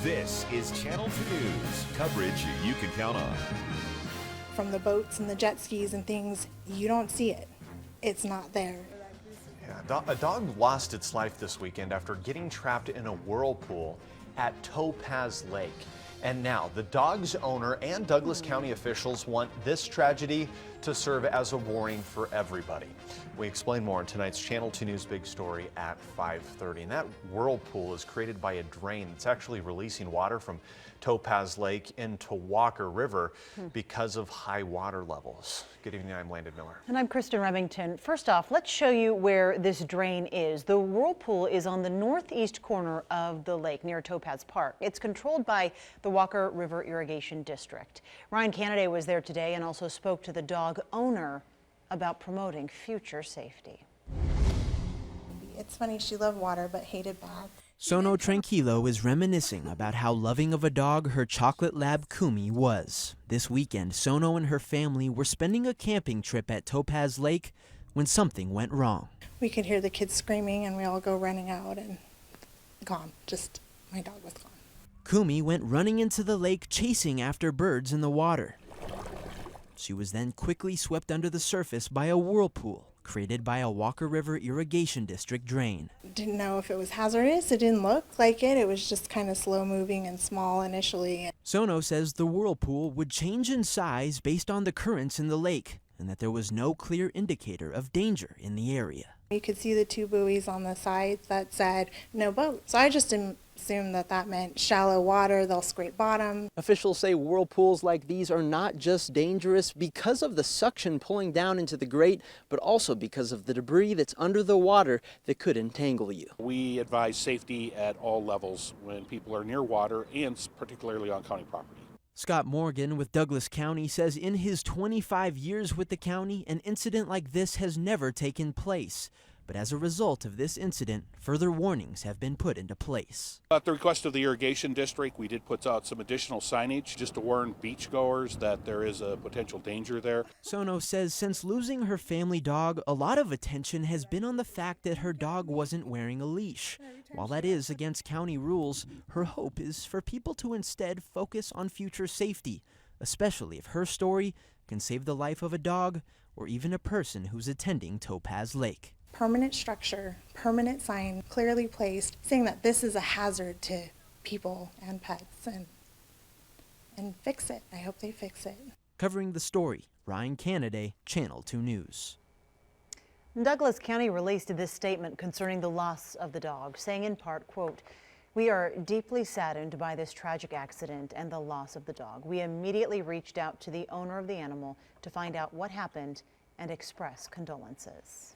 This is Channel 2 News, coverage you can count on. From the boats and the jet skis and things, you don't see it. It's not there. Yeah, a dog lost its life this weekend after getting trapped in a whirlpool at Topaz Lake. And now the dog's owner and Douglas County officials want this tragedy to serve as a warning for everybody. We explain more in tonight's Channel 2 News Big Story at 5:30. And that whirlpool is created by a drain that's actually releasing water from Topaz Lake into Walker River because of high water levels. Good evening, I'm Landon Miller. And I'm Kristen Remington. First off, let's show you where this drain is. The whirlpool is on the northeast corner of the lake near Topaz Park. It's controlled by the Walker River Irrigation District. Ryan Canada was there today and also spoke to the dog owner about promoting future safety. It's funny, she loved water but hated baths. Sono Tranquilo is reminiscing about how loving of a dog her chocolate lab Kumi was. This weekend, Sono and her family were spending a camping trip at Topaz Lake when something went wrong. We could hear the kids screaming and we all go running out and gone. Just, my dog was gone. Kumi went running into the lake chasing after birds in the water. She was then quickly swept under the surface by a whirlpool created by a Walker River Irrigation District drain. Didn't know if it was hazardous. It didn't look like it. It was just kind of slow moving and small initially. Sono says the whirlpool would change in size based on the currents in the lake and that there was no clear indicator of danger in the area. You could see the two buoys on the sides that said no boat. So I just assumed that that meant shallow water, they'll scrape bottom. Officials say whirlpools like these are not just dangerous because of the suction pulling down into the grate, but also because of the debris that's under the water that could entangle you. We advise safety at all levels when people are near water and particularly on county property. Scott Morgan with Douglas County says in his 25 years with the county, an incident like this has never taken place. But as a result of this incident, further warnings have been put into place. At the request of the irrigation district, we did put out some additional signage just to warn beachgoers that there is a potential danger there. Sono says since losing her family dog, a lot of attention has been on the fact that her dog wasn't wearing a leash. While that is against county rules, her hope is for people to instead focus on future safety, especially if her story can save the life of a dog or even a person who's attending Topaz Lake. Permanent structure, permanent sign, clearly placed, saying that this is a hazard to people and pets, and fix it. I hope they fix it. Covering the story, Ryan Canada, Channel 2 News. Douglas County released this statement concerning the loss of the dog, saying in part, quote, "We are deeply saddened by this tragic accident and the loss of the dog. We immediately reached out to the owner of the animal to find out what happened and express condolences."